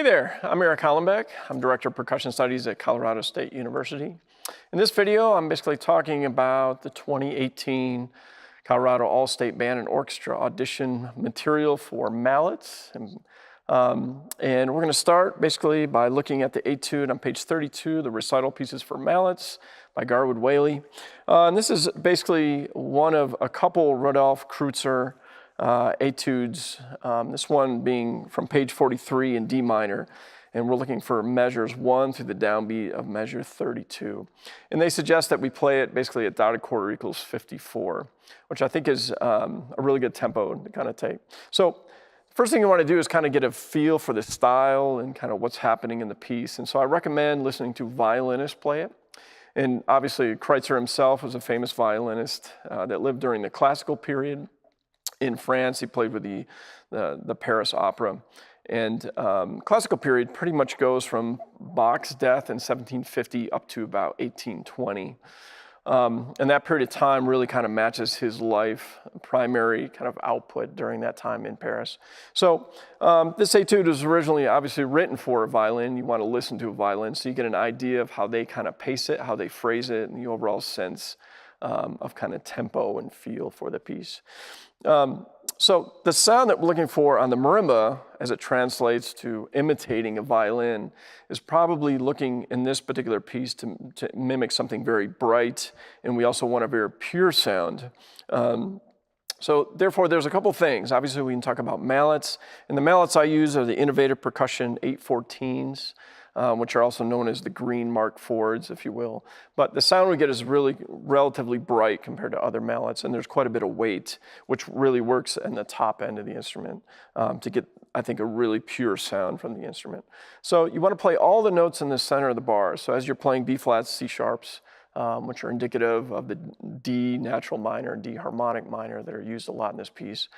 Hey there, I'm Eric Hollenbeck. I'm Director of Percussion Studies at Colorado State University. In this video, I'm basically talking about the 2018 Colorado All-State Band and Orchestra audition material for Mallets. And we're going to start basically by looking at the etude on page 32, the recital pieces for Mallets by Garwood Whaley. And this is basically one of a couple Rudolf Kreutzer etudes, this one being from page 43 in D minor, and we're looking for measures 1 through the downbeat of measure 32. And they suggest that we play it basically at dotted quarter equals 54, which I think is a really good tempo to kind of take. So first thing you want to do is kind of get a feel for the style and kind of what's happening in the piece. And so I recommend listening to violinists play it. And obviously Kreutzer himself was a famous violinist that lived during the classical period. In France, he played with the Paris Opera. And classical period pretty much goes from Bach's death in 1750 up to about 1820. And that period of time really kind of matches his life, primary kind of output during that time in Paris. So this etude was originally obviously written for a violin. You want to listen to a violin so you get an idea of how they kind of pace it, how they phrase it, and the overall sense of kind of tempo and feel for the piece. So the sound that we're looking for on the marimba, as it translates to imitating a violin, is probably looking in this particular piece to mimic something very bright, and we also want a very pure sound. So therefore, there's a couple things. Obviously, we can talk about mallets, and the mallets I use are the Innovative Percussion 814s. Which are also known as the green Mark IVs, if you will. But the sound we get is really relatively bright compared to other mallets, and there's quite a bit of weight, which really works in the top end of the instrument to get, I think, a really pure sound from the instrument. So you want to play all the notes in the center of the bar. So as you're playing B flats, C sharps, which are indicative of the D natural minor and D harmonic minor that are used a lot in this piece,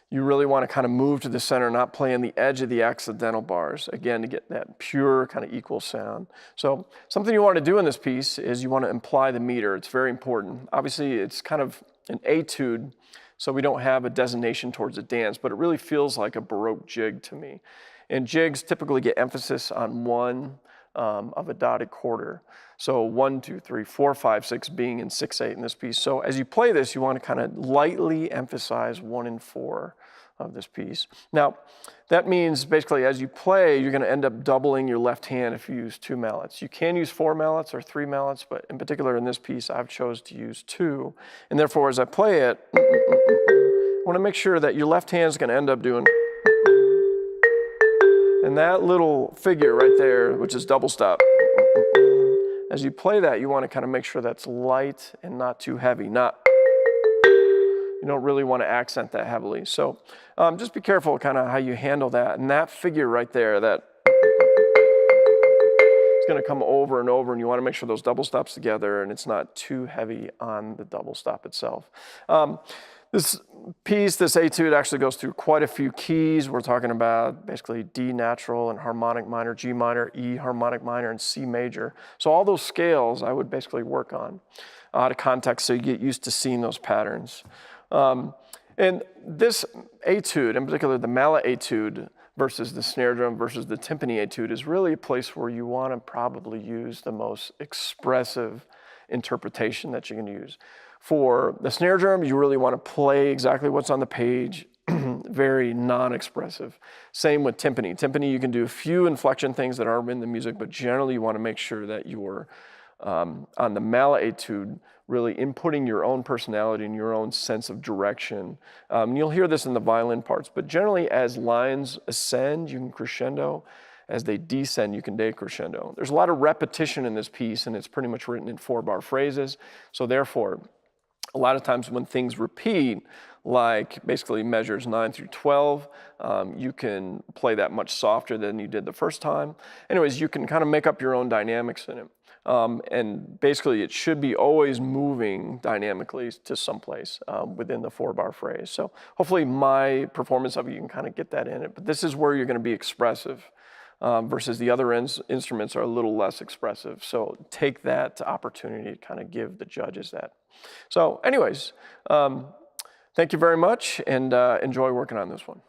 you really want to kind of move to the center, not play on the edge of the accidental bars, again, to get that pure kind of equal sound. So something you want to do in this piece is you want to imply the meter. It's very important. Obviously, it's kind of an etude, so we don't have a designation towards a dance, but it really feels like a Baroque jig to me. And jigs typically get emphasis on one of a dotted quarter. So 1, 2, 3, 4, 5, 6 being in 6/8 in this piece. So as you play this, you want to kind of lightly emphasize 1 and 4 of this piece. Now, that means basically as you play, you're going to end up doubling your left hand if you use 2 mallets. You can use 4 mallets or 3 mallets, but in particular in this piece, I've chose to use 2. And therefore, as I play it, I want to make sure that your left hand is going to end up doing. And that little figure right there, which is double stop, as you play that, you want to kind of make sure that's light and not too heavy. You don't really want to accent that heavily. So just be careful kind of how you handle that. And that figure right there, that it's going to come over and over, and you want to make sure those double stops together and it's not too heavy on the double stop itself. This piece, this etude actually goes through quite a few keys. We're talking about basically D natural and harmonic minor, G minor, E harmonic minor, and C major. So all those scales I would basically work on out of context so you get used to seeing those patterns. And this etude, in particular the mallet etude versus the snare drum versus the timpani etude, is really a place where you want to probably use the most expressive interpretation that you can use. For the snare drum, you really want to play exactly what's on the page, very non-expressive. Same with timpani. Timpani, you can do a few inflection things that are in the music, but generally you want to make sure that you're, on the mallet etude, really inputting your own personality and your own sense of direction. You'll hear this in the violin parts, but generally as lines ascend, you can crescendo. As they descend, you can decrescendo. There's a lot of repetition in this piece, and it's pretty much written in 4-bar phrases. So therefore, a lot of times when things repeat, like basically measures 9 through 12, you can play that much softer than you did the first time. Anyways, you can kind of make up your own dynamics in it. And basically, it should be always moving dynamically to someplace within the 4-bar phrase. So hopefully my performance of it, you can kind of get that in it. But this is where you're going to be expressive versus the other instruments are a little less expressive. So take that opportunity to kind of give the judges that. So anyways, thank you very much, and enjoy working on this one.